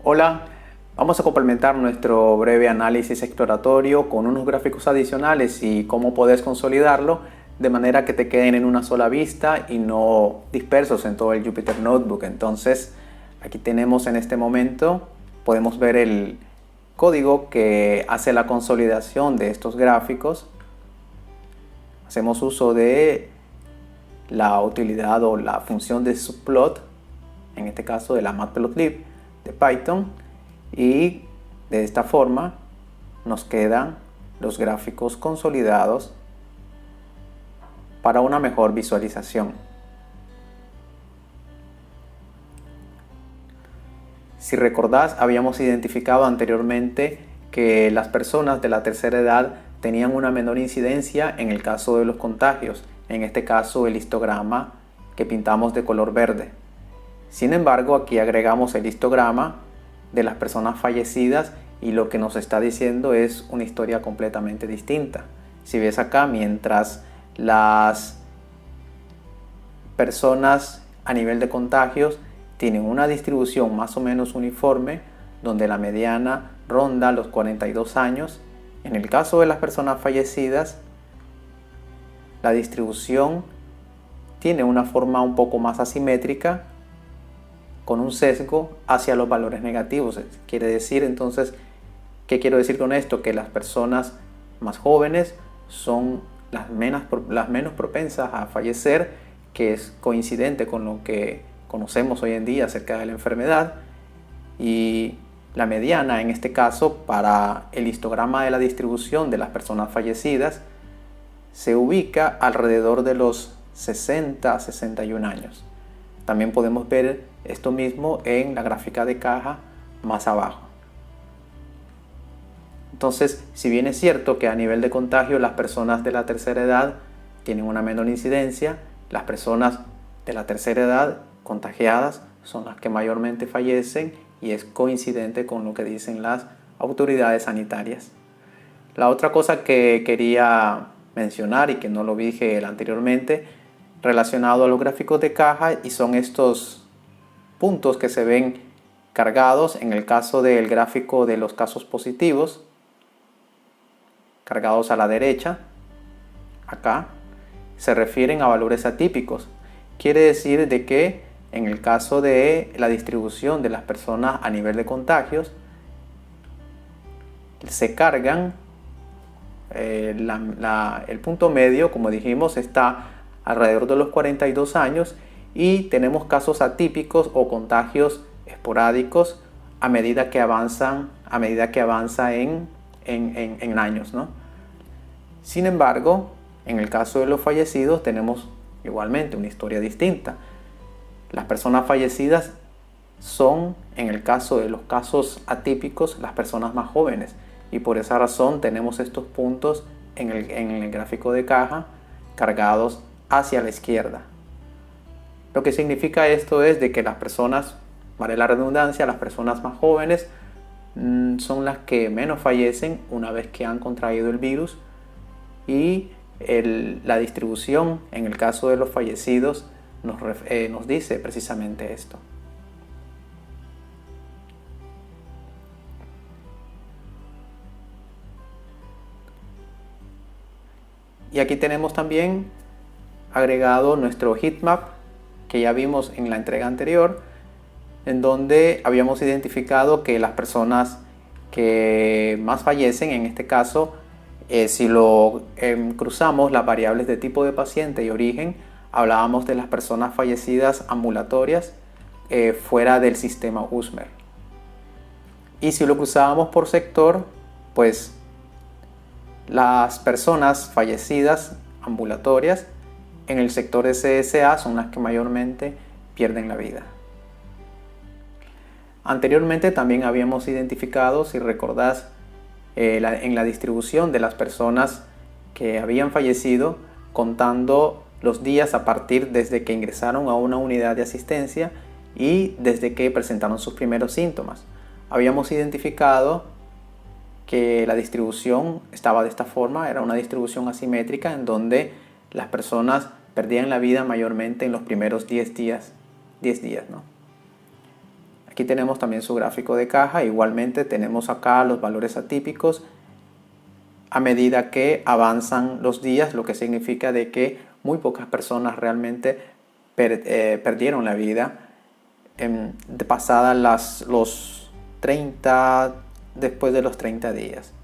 Hola, vamos a complementar nuestro breve análisis exploratorio con unos gráficos adicionales y cómo puedes consolidarlo de manera que te queden en una sola vista y no dispersos en todo el Jupyter Notebook. Entonces, aquí tenemos en este momento, podemos ver el código que hace la consolidación de estos gráficos. Hacemos uso de la utilidad o la función de subplot, en este caso de la matplotlib de Python, y de esta forma nos quedan los gráficos consolidados para una mejor visualización. Si recordás, habíamos identificado anteriormente que las personas de la tercera edad tenían una menor incidencia en el caso de los contagios, en este caso el histograma que pintamos de color verde. Sin embargo, aquí agregamos el histograma de las personas fallecidas y lo que nos está diciendo es una historia completamente distinta. Si ves acá, mientras las personas a nivel de contagios tienen una distribución más o menos uniforme, donde la mediana ronda los 42 años, en el caso de las personas fallecidas, la distribución tiene una forma un poco más asimétrica, con un sesgo hacia los valores negativos. Quiere decir entonces, ¿qué quiero decir con esto? Que las personas más jóvenes son las menos propensas a fallecer, que es coincidente con lo que conocemos hoy en día acerca de la enfermedad, y la mediana en este caso para el histograma de la distribución de las personas fallecidas se ubica alrededor de los 60 a 61 años. También podemos ver esto mismo en la gráfica de caja más abajo. Entonces, si bien es cierto que a nivel de contagio las personas de la tercera edad tienen una menor incidencia, las personas de la tercera edad contagiadas son las que mayormente fallecen y es coincidente con lo que dicen las autoridades sanitarias. La otra cosa que quería mencionar y que no lo dije anteriormente, relacionado a los gráficos de caja, y son estos puntos que se ven cargados en el caso del gráfico de los casos positivos, cargados a la derecha, acá, se refieren a valores atípicos. Quiere decir de que en el caso de la distribución de las personas a nivel de contagios, se cargan, el punto medio, como dijimos, está alrededor de los 42 años y tenemos casos atípicos o contagios esporádicos a medida que avanza en años, ¿no? Sin embargo, en el caso de los fallecidos tenemos igualmente una historia distinta. Las personas fallecidas son, en el caso de los casos atípicos, las personas más jóvenes, y por esa razón tenemos estos puntos en el gráfico de caja cargados hacia la izquierda. Lo que significa esto es de que las personas, vale la redundancia, las personas más jóvenes son las que menos fallecen una vez que han contraído el virus, y la distribución en el caso de los fallecidos nos dice precisamente esto. Y aquí tenemos también agregado nuestro heatmap que ya vimos en la entrega anterior, en donde habíamos identificado que las personas que más fallecen, en este caso, si lo cruzamos las variables de tipo de paciente y origen, hablábamos de las personas fallecidas ambulatorias fuera del sistema USMER. Y si lo cruzábamos por sector, pues las personas fallecidas ambulatorias en el sector SSA son las que mayormente pierden la vida. Anteriormente también habíamos identificado, si recordás, en la distribución de las personas que habían fallecido, contando los días a partir desde que ingresaron a una unidad de asistencia y desde que presentaron sus primeros síntomas. Habíamos identificado que la distribución estaba de esta forma, era una distribución asimétrica en donde las personas perdían la vida mayormente en los primeros 10 días, ¿no? Aquí tenemos también su gráfico de caja. Igualmente tenemos acá los valores atípicos a medida que avanzan los días, lo que significa de que muy pocas personas realmente perdieron la vida pasadas los 30, después de los 30 días.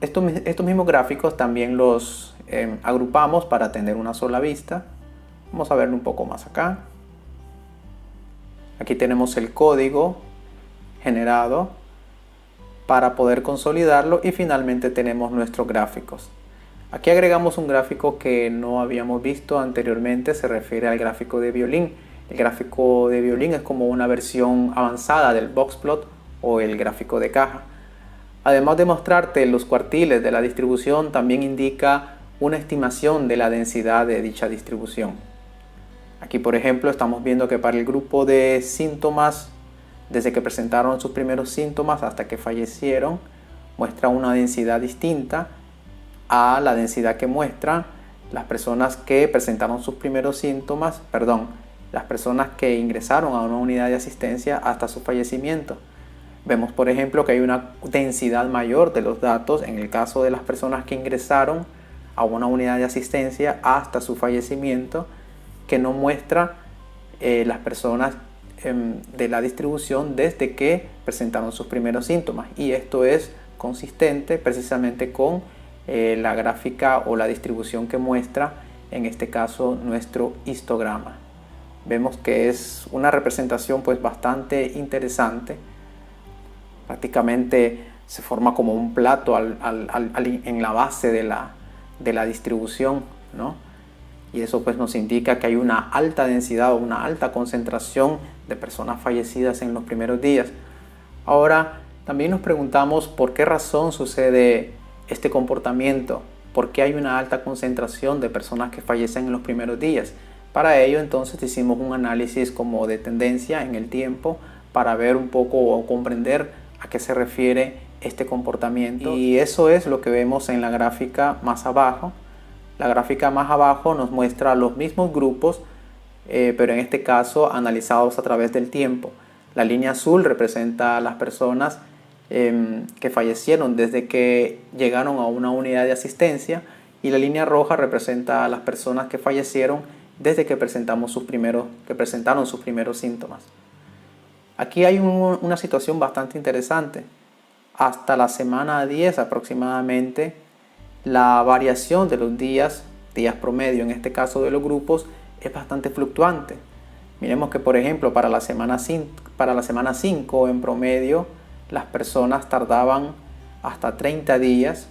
Estos mismos gráficos también los agrupamos para tener una sola vista. Vamos a verlo un poco más acá. Aquí tenemos el código generado para poder consolidarlo y finalmente tenemos nuestros gráficos. Aquí agregamos un gráfico que no habíamos visto anteriormente, se refiere al gráfico de violín. El gráfico de violín es como una versión avanzada del boxplot o el gráfico de caja. Además de mostrarte los cuartiles de la distribución, también indica una estimación de la densidad de dicha distribución. Aquí, por ejemplo, estamos viendo que para el grupo de síntomas, desde que presentaron sus primeros síntomas hasta que fallecieron, muestra una densidad distinta a la densidad que muestran las personas que presentaron sus primeros síntomas, las personas que ingresaron a una unidad de asistencia hasta su fallecimiento. Vemos, por ejemplo, que hay una densidad mayor de los datos en el caso de las personas que ingresaron a una unidad de asistencia hasta su fallecimiento, que no muestra las personas de la distribución desde que presentaron sus primeros síntomas. Y esto es consistente precisamente con la gráfica o la distribución que muestra, en este caso, nuestro histograma. Vemos que es una representación pues bastante interesante. Prácticamente se forma como un plato en la base de la distribución, ¿no? Y eso pues nos indica que hay una alta densidad o una alta concentración de personas fallecidas en los primeros días. Ahora, también nos preguntamos por qué razón sucede este comportamiento, por qué hay una alta concentración de personas que fallecen en los primeros días. Para ello, entonces, hicimos un análisis como de tendencia en el tiempo para ver un poco o comprender a qué se refiere este comportamiento. Y eso es lo que vemos en la gráfica más abajo. La gráfica más abajo nos muestra los mismos grupos, pero en este caso analizados a través del tiempo. La línea azul representa a las personas que fallecieron desde que llegaron a una unidad de asistencia, y la línea roja representa a las personas que fallecieron desde que presentaron sus primeros síntomas. Aquí hay una situación bastante interesante. Hasta la semana 10 aproximadamente, la variación de los días promedio, en este caso de los grupos, es bastante fluctuante. Miremos que, por ejemplo, para la semana 5 en promedio, las personas tardaban hasta 30 días,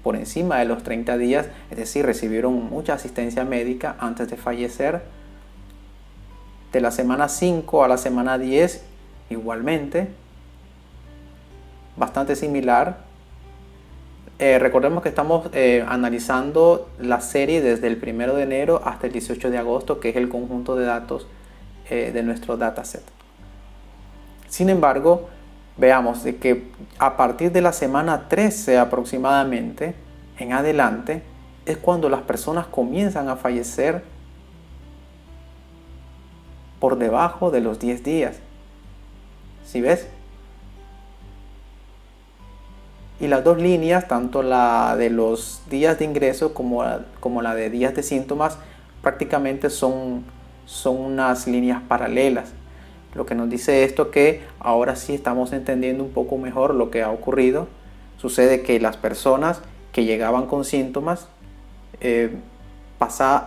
por encima de los 30 días, es decir, recibieron mucha asistencia médica antes de fallecer. De la semana 5 a la semana 10, igualmente, bastante similar. Recordemos que estamos analizando la serie desde el 1 de enero hasta el 18 de agosto, que es el conjunto de datos de nuestro dataset. Sin embargo, veamos de que a partir de la semana 13 aproximadamente en adelante es cuando las personas comienzan a fallecer por debajo de los 10 días. ¿Sí ves? Y las dos líneas, tanto la de los días de ingreso como la de días de síntomas, prácticamente son unas líneas paralelas. Lo que nos dice esto que ahora sí estamos entendiendo un poco mejor lo que ha ocurrido. Sucede que las personas que llegaban con síntomas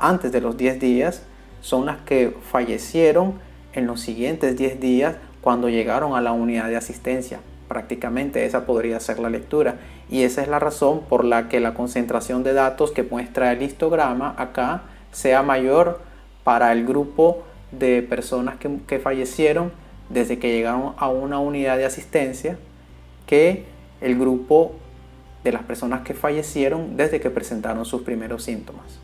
antes de los 10 días son las que fallecieron en los siguientes 10 días cuando llegaron a la unidad de asistencia. Prácticamente esa podría ser la lectura, y esa es la razón por la que la concentración de datos que muestra el histograma acá sea mayor para el grupo de personas que fallecieron desde que llegaron a una unidad de asistencia que el grupo de las personas que fallecieron desde que presentaron sus primeros síntomas.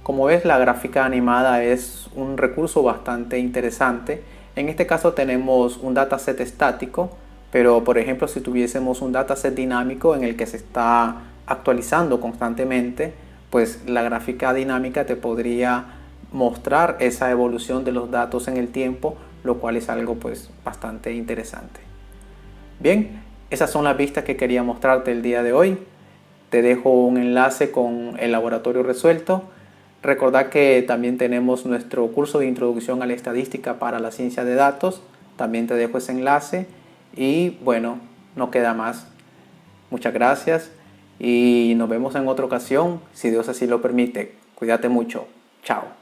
Como ves, la gráfica animada es un recurso bastante interesante. En este caso tenemos un dataset estático, pero por ejemplo si tuviésemos un dataset dinámico en el que se está actualizando constantemente, pues la gráfica dinámica te podría mostrar esa evolución de los datos en el tiempo, lo cual es algo pues bastante interesante. Bien, esas son las vistas que quería mostrarte el día de hoy. Te dejo un enlace con el laboratorio resuelto. Recordad que también tenemos nuestro curso de introducción a la estadística para la ciencia de datos. También te dejo ese enlace. Y bueno, no queda más. Muchas gracias y nos vemos en otra ocasión, si Dios así lo permite. Cuídate mucho. Chao.